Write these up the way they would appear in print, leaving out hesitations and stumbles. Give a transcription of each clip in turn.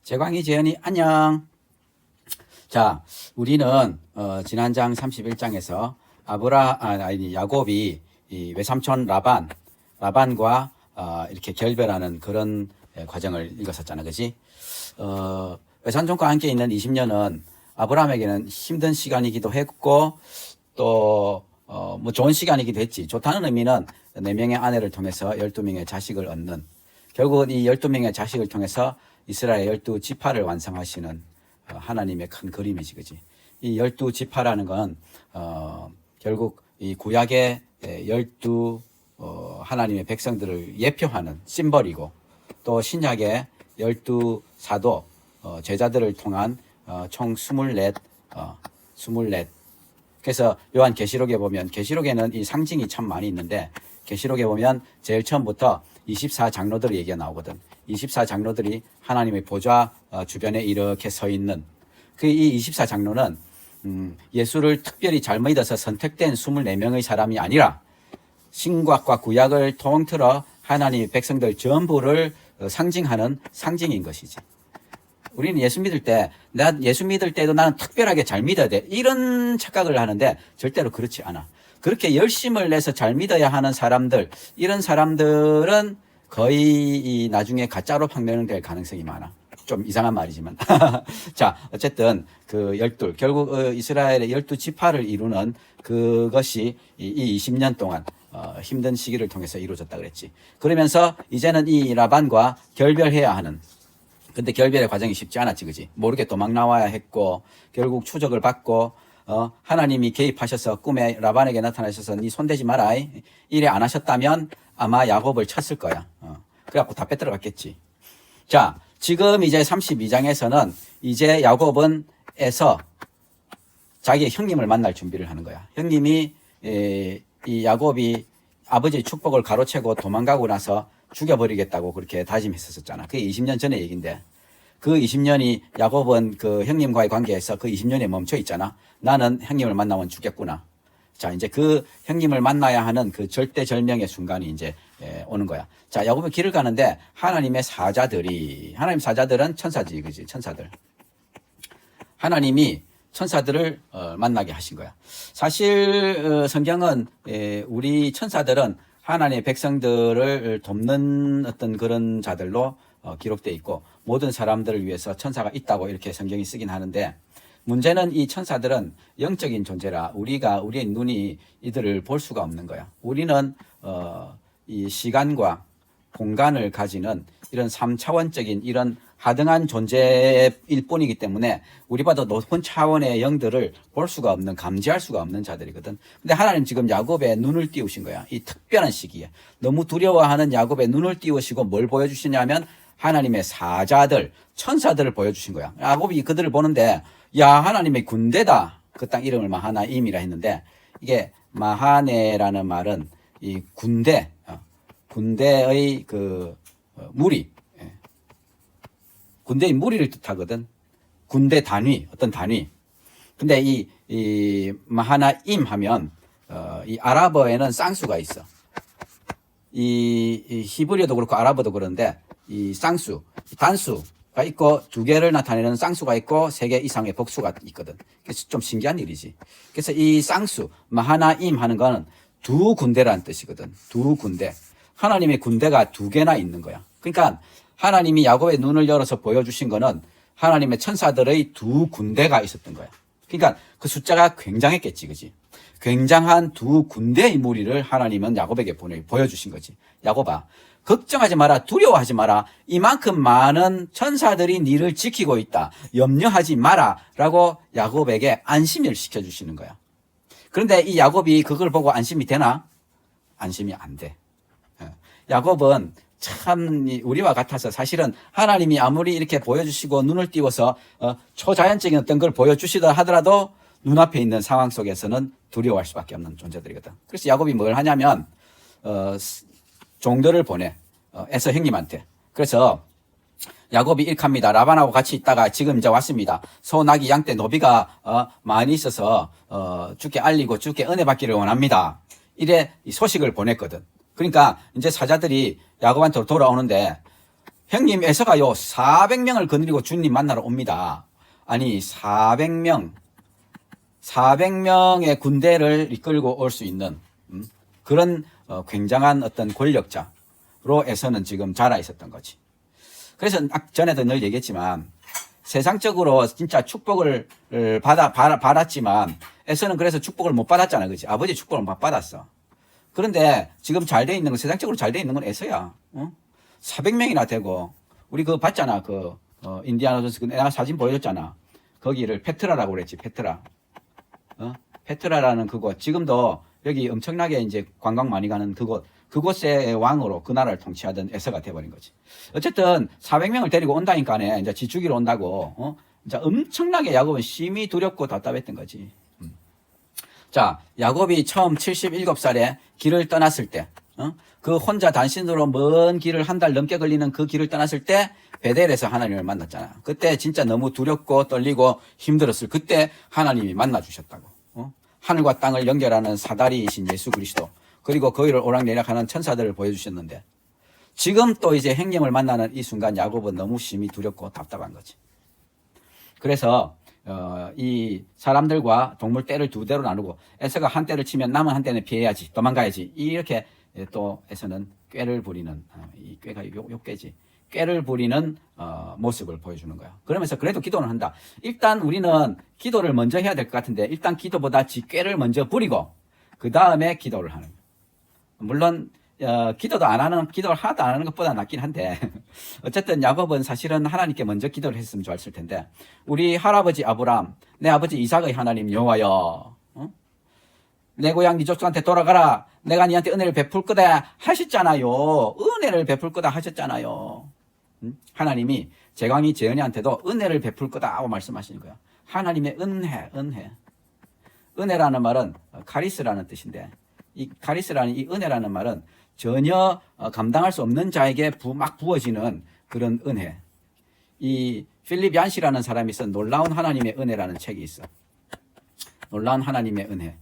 재광이 재현이 안녕. 자, 우리는 지난 장 31장에서 야곱이 이 외삼촌 라반과 이렇게 결별하는 그런 과정을 읽었었잖아, 그지? 외삼촌과 함께 있는 20년은 아브라함에게는 힘든 시간이기도 했고 또 뭐 좋은 시간이기도 했지. 좋다는 의미는 4명의 아내를 통해서 12명의 자식을 얻는, 결국은 이 12명의 자식을 통해서 이스라엘 12지파를 완성하시는 하나님의 큰 그림이지, 그지? 이 12지파라는 건 결국 이 구약의 12 하나님의 백성들을 예표하는 심벌이고, 또 신약의 12사도 제자들을 통한 총 24. 그래서 요한계시록에 보면, 계시록에는 이 상징이 참 많이 있는데, 계시록에 보면 제일 처음부터 24장로들 얘기가 나오거든. 24장로들이 하나님의 보좌 주변에 이렇게 서 있는 이 24장로는 예수를 특별히 잘 믿어서 선택된 24명의 사람이 아니라 신약과 구약을 통틀어 하나님의 백성들 전부를 상징하는 상징인 것이지. 우리는 예수 믿을 때, 내가 예수 믿을 때도 나는 특별하게 잘 믿어야 돼, 이런 착각을 하는데 절대로 그렇지 않아. 그렇게 열심을 내서 잘 믿어야 하는 사람들, 이런 사람들은 거의 나중에 가짜로 판명될 가능성이 많아. 좀 이상한 말이지만. 자, 어쨌든 결국 이스라엘의 12지파를 이루는 그것이 이 20년 동안 힘든 시기를 통해서 이루어졌다 그랬지. 그러면서 이제는 이 라반과 결별해야 하는, 근데 결별의 과정이 쉽지 않았지, 그지? 모르게 도망 나와야 했고, 결국 추적을 받고, 하나님이 개입하셔서 꿈에 라반에게 나타나셔서 네 손대지 마라, 이래 안 하셨다면 아마 야곱을 쳤을 거야. 그래갖고 다 빼들어갔겠지. 자, 지금 이제 32장에서는 이제 야곱은에서 자기의 형님을 만날 준비를 하는 거야. 형님이 이 야곱이 아버지의 축복을 가로채고 도망가고 나서 죽여버리겠다고 그렇게 다짐했었잖아. 그게 20년 전의 얘기인데, 그 20년이 야곱은 그 형님과의 관계에서 그 20년에 멈춰 있잖아. 나는 형님을 만나면 죽겠구나. 자, 이제 그 형님을 만나야 하는 그 절대절명의 순간이 이제 오는 거야. 자, 야곱은 길을 가는데 하나님의 사자들은 천사지, 그지? 천사들. 하나님이 천사들을 만나게 하신 거야. 사실 성경은 우리 천사들은 하나님의 백성들을 돕는 어떤 그런 자들로 기록되어 있고, 모든 사람들을 위해서 천사가 있다고 이렇게 성경이 쓰긴 하는데, 문제는 이 천사들은 영적인 존재라 우리의 눈이 이들을 볼 수가 없는 거야. 우리는 이 시간과 공간을 가지는 이런 3차원적인 이런 하등한 존재일 뿐이기 때문에 우리보다 높은 차원의 영들을 볼 수가 없는, 감지할 수가 없는 자들이거든. 근데 하나님 지금 야곱의 눈을 띄우신 거야. 이 특별한 시기에 너무 두려워하는 야곱의 눈을 띄우시고 뭘 보여주시냐면 하나님의 사자들, 천사들을 보여주신 거야. 야곱이 그들을 보는데, 야, 하나님의 군대다. 그 땅 이름을 마하나임이라 했는데, 이게 마하네라는 말은 이 군대의 무리, 군대의 무리를 뜻하거든. 군대 단위, 어떤 단위. 근데 이 마하나임 하면 이 아랍어에는 쌍수가 있어. 이 히브리어도 그렇고 아랍어도 그런데 이 쌍수, 단수가 있고 2개를 나타내는 쌍수가 있고 3개 이상의 복수가 있거든. 그래서 좀 신기한 일이지. 그래서 이 쌍수, 마하나임 하는 거는 두 군대라는 뜻이거든. 두 군대. 하나님의 군대가 2개나 있는 거야. 그러니까 하나님이 야곱의 눈을 열어서 보여주신 거는 하나님의 천사들의 2 군대가 있었던 거야. 그러니까 그 숫자가 굉장했겠지, 그지? 굉장한 2 군대의 무리를 하나님은 야곱에게 보여주신 거지. 야곱아, 걱정하지 마라, 두려워하지 마라. 이만큼 많은 천사들이 니를 지키고 있다. 염려하지 마라. 라고 야곱에게 안심을 시켜주시는 거야. 그런데 이 야곱이 그걸 보고 안심이 되나? 안심이 안 돼. 야곱은 참 우리와 같아서 사실은 하나님이 아무리 이렇게 보여주시고 눈을 띄워서 초자연적인 어떤 걸 보여주시다 하더라도 눈앞에 있는 상황 속에서는 두려워할 수밖에 없는 존재들이거든. 그래서 야곱이 뭘 하냐면 종들을 보내, 에서 형님한테. 그래서 야곱이 이렇게 합니다. 라반하고 같이 있다가 지금 이제 왔습니다. 소, 나기, 양떼, 노비가 많이 있어서 주께 알리고 주께 은혜 받기를 원합니다. 이래 이 소식을 보냈거든. 그러니까 이제 사자들이 야곱한테로 돌아오는데 형님 에서가요 400명을 거느리고 주님 만나러 옵니다. 아니 400명의 군대를 이끌고 올 수 있는 그런 굉장한 어떤 권력자로 에서는 지금 자라 있었던 거지. 그래서 전에도 늘 얘기했지만 세상적으로 진짜 축복을 받았지만 에서는 그래서 축복을 못 받았잖아. 그렇지? 아버지 축복을 못 받았어. 그런데 지금 잘 돼 있는 건 세상적으로 잘 돼 있는 건 에서야. 400명이나 되고 우리 그거 봤잖아. 인디아나 존스 내가 사진 보여줬잖아. 거기를 페트라라고 그랬지. 페트라. 페트라라는 그곳. 지금도 여기 엄청나게 이제 관광 많이 가는 그곳의 왕으로 그 나라를 통치하던 에서가 돼버린 거지. 어쨌든 400명을 데리고 온다니까네. 이제 지주기로 온다고. 이제 엄청나게 야곱은 심히 두렵고 답답했던 거지. 자, 야곱이 처음 77살에 길을 떠났을 때, 그 혼자 단신으로 먼 길을 한 달 넘게 걸리는 그 길을 떠났을 때 베델에서 하나님을 만났잖아. 그때 진짜 너무 두렵고 떨리고 힘들었을 그때 하나님이 만나 주셨다고. 하늘과 땅을 연결하는 사다리이신 예수 그리스도, 그리고 거기를 오락내락하는 천사들을 보여주셨는데 지금 또 이제 행님을 만나는 이 순간 야곱은 너무 심히 두렵고 답답한 거지. 그래서 이 사람들과 동물 떼를 두 대로 나누고 에서가 한 떼를 치면 남은 한 떼는 피해야지, 도망가야지, 이렇게 또 에서는 꾀를 부리는, 이 꾀가 욕꾀지, 꾀를 부리는 모습을 보여주는 거야. 그러면서 그래도 기도는 한다. 일단 우리는 기도를 먼저 해야 될 것 같은데 일단 기도보다 지 꾀를 먼저 부리고 그 다음에 기도를 하는 거야. 물론 기도를 하나도 안 하는 것보다 낫긴 한데 어쨌든 야곱은 사실은 하나님께 먼저 기도를 했으면 좋았을 텐데, 우리 할아버지 아브람, 내 아버지 이삭의 하나님 여호와여, 내 고향 네 족속한테 돌아가라, 내가 니한테 은혜를 베풀 거다 하셨잖아요. 은혜를 베풀 거다 하셨잖아요. 하나님이 제광이 재은이한테도 은혜를 베풀 거다 하고 말씀하시는 거야. 하나님의 은혜라는 말은 카리스라는 뜻인데, 이 카리스라는 이 은혜라는 말은 전혀 감당할 수 없는 자에게 막 부어지는 그런 은혜. 이 필립 얀시라는 사람이 쓴 놀라운 하나님의 은혜라는 책이 있어. 놀라운 하나님의 은혜.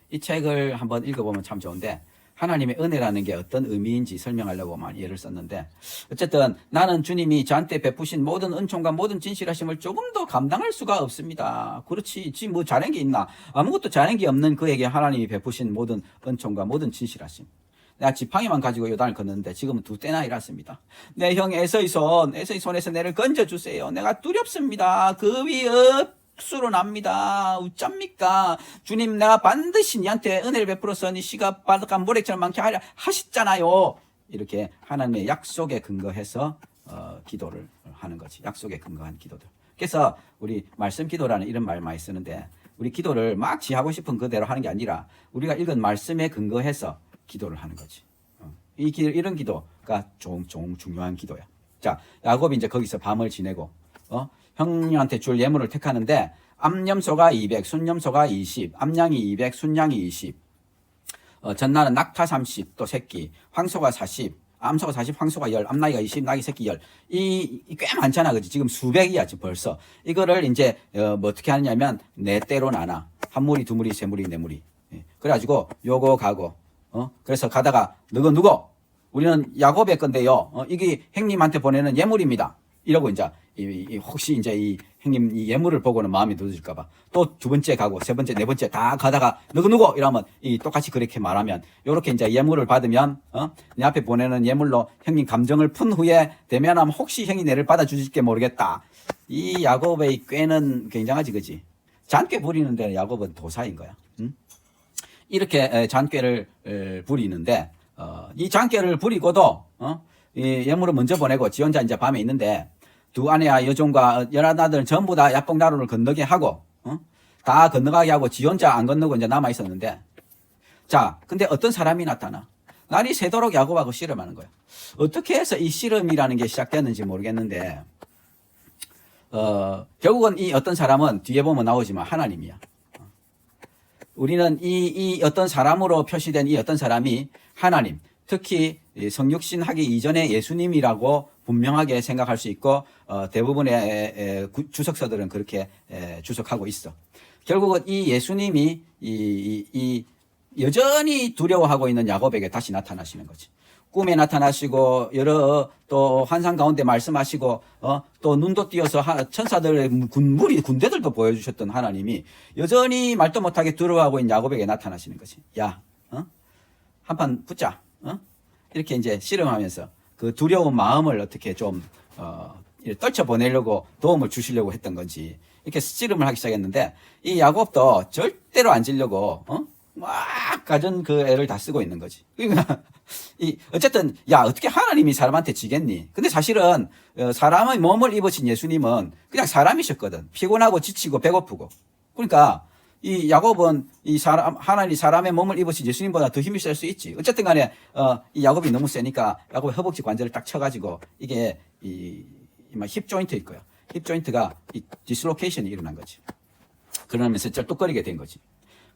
이 책을 한번 읽어보면 참 좋은데, 하나님의 은혜라는 게 어떤 의미인지 설명하려고 많이 예를 썼는데, 어쨌든 나는 주님이 저한테 베푸신 모든 은총과 모든 진실하심을 조금 더 감당할 수가 없습니다. 그렇지, 지금 뭐 잘한 게 있나? 아무것도 잘한 게 없는 그에게 하나님이 베푸신 모든 은총과 모든 진실하심. 내가 지팡이만 가지고 요단을 걷는데 지금은 두 떼나 일었습니다. 내 형 에서의 손에서 내를 건져주세요. 내가 두렵습니다. 겁이 억수로 납니다. 어쩝니까? 주님, 내가 반드시 니한테 은혜를 베풀어서 니 씨가 바닷가 모래처럼 많게 하려 하셨잖아요. 이렇게 하나님의 약속에 근거해서 기도를 하는 거지. 약속에 근거한 기도들. 그래서 우리 말씀 기도라는 이런 말 많이 쓰는데, 우리 기도를 막 지하고 싶은 그대로 하는 게 아니라 우리가 읽은 말씀에 근거해서 기도를 하는 거지. 이런 기도가 중요한 기도야. 자, 야곱이 이제 거기서 밤을 지내고, 형님한테 줄 예물을 택하는데, 암염소가 200, 순염소가 20, 암양이 200, 순양이 20, 전날은 낙타 30, 또 새끼, 황소가 40, 암소가 40, 황소가 10, 암나귀가 20, 나귀 새끼 10. 꽤 많잖아. 그지? 지금 수백이야, 지금 벌써. 이거를 이제, 뭐 어떻게 하느냐면, 네 떼로 나눠. 한 무리, 두 무리, 세 무리, 네 무리. 그래가지고, 요거 가고, 그래서 가다가, 누구? 우리는 야곱의 건데요. 이게 형님한테 보내는 예물입니다. 이러고 이제, 혹시 이제 이 형님 이 예물을 보고는 마음이 늦어질까봐 또 두 번째 가고 세 번째, 네 번째 다 가다가 누구 이러면 똑같이 그렇게 말하면, 요렇게 이제 예물을 받으면, 내 앞에 보내는 예물로 형님 감정을 푼 후에 되면 혹시 형이 내를 받아주실지 모르겠다. 이 야곱의 꾀는 굉장하지, 그지? 잔꾀 부리는 데는 야곱은 도사인 거야. 이렇게 잔꾀를 부리는데, 이 잔꾀를 부리고도, 이 예물을 먼저 보내고 지 혼자 이제 밤에 있는데, 두 아내와 여종과 열한 아들은 전부 다 야복나루를 건너게 하고, 다 건너가게 하고 지 혼자 안 건너고 이제 남아 있었는데, 자, 근데 어떤 사람이 나타나. 날이 새도록 야곱하고 씨름하는 거야. 어떻게 해서 이 씨름이라는 게 시작됐는지 모르겠는데, 결국은 이 어떤 사람은 뒤에 보면 나오지만 하나님이야. 우리는 이 어떤 사람으로 표시된 이 어떤 사람이 하나님, 특히 성육신 하기 이전에 예수님이라고 분명하게 생각할 수 있고, 대부분의 주석서들은 그렇게 주석하고 있어. 결국은 이 예수님이 여전히 두려워하고 있는 야곱에게 다시 나타나시는 거지. 꿈에 나타나시고 여러 또 환상 가운데 말씀하시고 또 눈도 띄어서 천사들의 군대들도 보여주셨던 하나님이 여전히 말도 못하게 두려워하고 있는 야곱에게 나타나시는 것이 야 한판 붙자 이렇게 이제 씨름하면서 그 두려운 마음을 어떻게 좀 떨쳐 보내려고 도움을 주시려고 했던 건지 이렇게 씨름을 하기 시작했는데 이 야곱도 절대로 안 지려고 막 가진 그 애를 다 쓰고 있는 거지. 그러니까 어쨌든 야 어떻게 하나님이 사람한테 지겠니? 근데 사실은 사람의 몸을 입으신 예수님은 그냥 사람이셨거든. 피곤하고 지치고 배고프고. 그러니까 이 야곱은 하나님 사람의 몸을 입으신 예수님보다 더 힘이 셀 수 있지. 어쨌든 간에 이 야곱이 너무 세니까 야곱의 허벅지 관절을 딱 쳐가지고 이게 힙 조인트 있고요. 힙 조인트가 디슬로케이션이 일어난 거지. 그러면서 쩔뚝거리게 된 거지.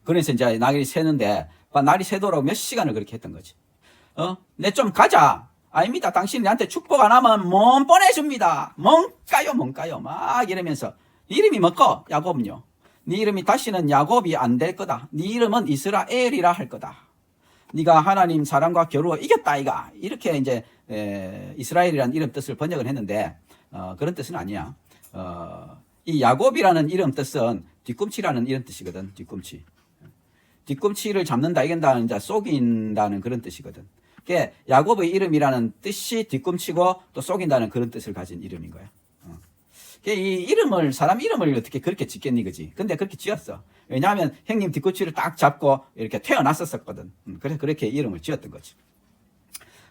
그래서 이제 날이 새는데 날이 새도록 몇 시간을 그렇게 했던 거지. 내 좀 가자. 아닙니다. 당신이 나한테 축복 안 하면 몸 보내줍니다. 뭔가요? 막 이러면서 이름이 뭐고? 야곱은요. 네 이름이 다시는 야곱이 안 될 거다. 네 이름은 이스라엘이라 할 거다. 네가 하나님 사람과 겨루어 이겼다 이가. 이렇게 이제 이스라엘이라는 이름 뜻을 번역을 했는데 그런 뜻은 아니야. 이 야곱이라는 이름 뜻은 뒤꿈치라는 이런 뜻이거든. 뒤꿈치를 잡는다, 이긴다는 자 속인다는 그런 뜻이거든. 그게 야곱의 이름이라는 뜻이 뒤꿈치고 또 속인다는 그런 뜻을 가진 이름인 거야. 이 이름을 사람 이름을 어떻게 그렇게 짓겠니, 그지? 근데 그렇게 지었어. 왜냐하면 형님 뒤꿈치를 딱 잡고 이렇게 태어났었거든. 그래서 그렇게 이름을 지었던 거지.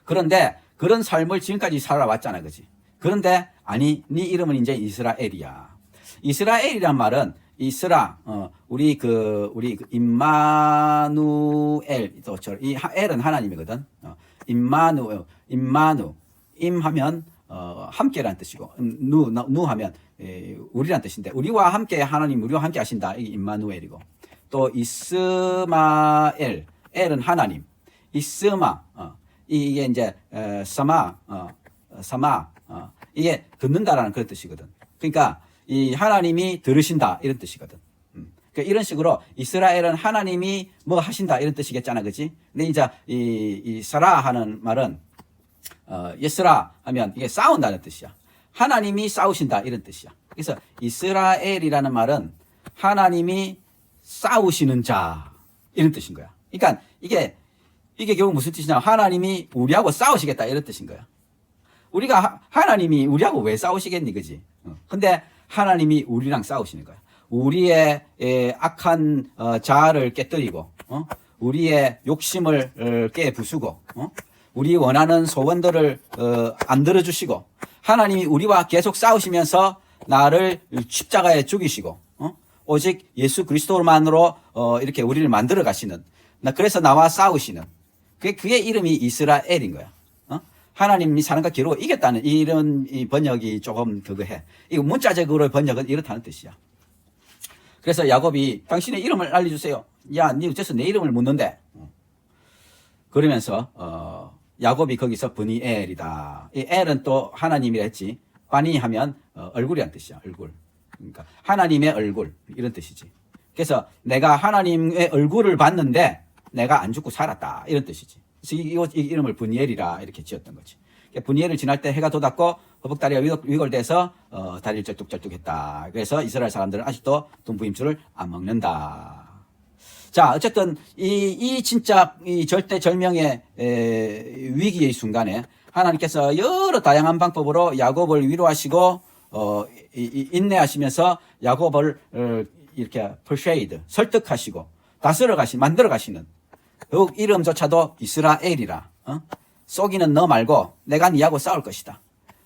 그런데 그런 삶을 지금까지 살아왔잖아, 그지? 그런데 아니, 네 이름은 이제 이스라엘이야. 이스라엘이란 말은 우리 임마누엘, 이 엘은 하나님이거든. 임하면 함께라는 뜻이고, 누 하면 우리란 뜻인데, 우리와 함께 하나님, 우리와 함께 하신다. 이게 임마누엘이고, 또 이스마엘, 엘은 하나님, 이스마, 이게 이제 사마, 이게 듣는다라는 그런 뜻이거든. 그러니까 이 하나님이 들으신다 이런 뜻이거든. 그러니까 이런 식으로 이스라엘은 하나님이 뭐 하신다 이런 뜻이겠잖아, 그렇지? 근데 이제 이 사라 하는 말은 예스라 하면 이게 싸운다는 뜻이야. 하나님이 싸우신다 이런 뜻이야. 그래서 이스라엘이라는 말은 하나님이 싸우시는 자 이런 뜻인 거야. 그러니까 이게 결국 무슨 뜻이냐? 하나님이 우리하고 싸우시겠다 이런 뜻인 거야. 하나님이 우리하고 왜 싸우시겠니, 그지? 근데 하나님이 우리랑 싸우시는 거야. 우리의 악한 자아를 깨뜨리고, 우리의 욕심을 깨부수고, 우리 원하는 소원들을 안 들어주시고, 하나님이 우리와 계속 싸우시면서 나를 십자가에 죽이시고, 오직 예수 그리스도만으로 이렇게 우리를 만들어 가시는, 그래서 나와 싸우시는, 그게 이름이 이스라엘인 거야. 하나님이 사람과 겨루어 이겼다는 이런 이 번역이 조금 그거 해. 이거 문자적으로 번역은 이렇다는 뜻이야. 그래서 야곱이 당신의 이름을 알려주세요. 야, 니 어째서 내 이름을 묻는데? 그러면서 야곱이 거기서 브니엘이다. 이 엘은 또 하나님이라 했지. 바니 하면 얼굴이란 뜻이야. 얼굴. 그러니까 하나님의 얼굴 이런 뜻이지. 그래서 내가 하나님의 얼굴을 봤는데 내가 안 죽고 살았다 이런 뜻이지. 그래서 이 이름을 브니엘이라 이렇게 지었던 거지. 브니엘을 지날 때 해가 돋았고 허벅다리가 위골돼서 다리를 쩔뚝쩔뚝했다. 그래서 이스라엘 사람들은 아직도 동부임줄을 안 먹는다. 자, 어쨌든 이 진짜 이 절대절명의 위기의 순간에 하나님께서 여러 다양한 방법으로 야곱을 위로하시고 인내하시면서 야곱을 이렇게 persuade 설득하시고 만들어 가시는 그 이름조차도 이스라엘이라. 속이는 너 말고 내가 네하고 싸울 것이다.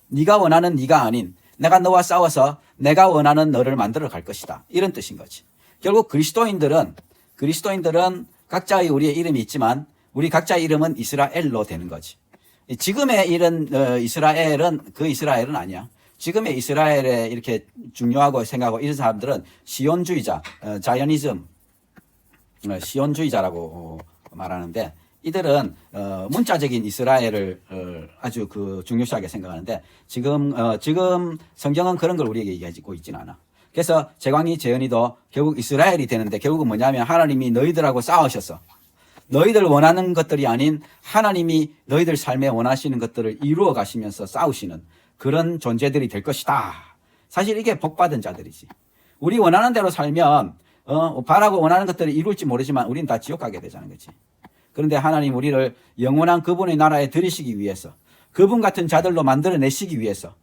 네가 원하는 네가 아닌 내가 너와 싸워서 내가 원하는 너를 만들어 갈 것이다. 이런 뜻인 거지. 결국 그리스도인들은 각자의 우리의 이름이 있지만 우리 각자의 이름은 이스라엘로 되는 거지. 지금의 이런 이스라엘은 그 이스라엘은 아니야. 지금의 이스라엘에 이렇게 중요하고 생각하고 이런 사람들은 시온주의자, 자이언니즘, 시온주의자라고 말하는데 이들은 문자적인 이스라엘을 아주 그 중요시하게 생각하는데 지금 성경은 그런 걸 우리에게 얘기하고 있지는 않아. 그래서 재광이 재현이도 결국 이스라엘이 되는데 결국은 뭐냐면 하나님이 너희들하고 싸우셨어. 너희들 원하는 것들이 아닌 하나님이 너희들 삶에 원하시는 것들을 이루어 가시면서 싸우시는 그런 존재들이 될 것이다. 사실 이게 복받은 자들이지. 우리 원하는 대로 살면 바라고 원하는 것들을 이룰지 모르지만 우리는 다 지옥 가게 되자는 거지. 그런데 하나님 우리를 영원한 그분의 나라에 들이시기 위해서 그분 같은 자들로 만들어내시기 위해서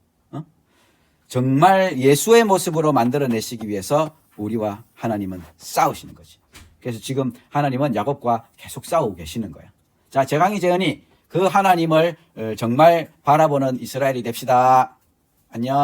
정말 예수의 모습으로 만들어내시기 위해서 우리와 하나님은 싸우시는 거지. 그래서 지금 하나님은 야곱과 계속 싸우고 계시는 거야. 자, 제강이 재현이 그 하나님을 정말 바라보는 이스라엘이 됩시다. 안녕.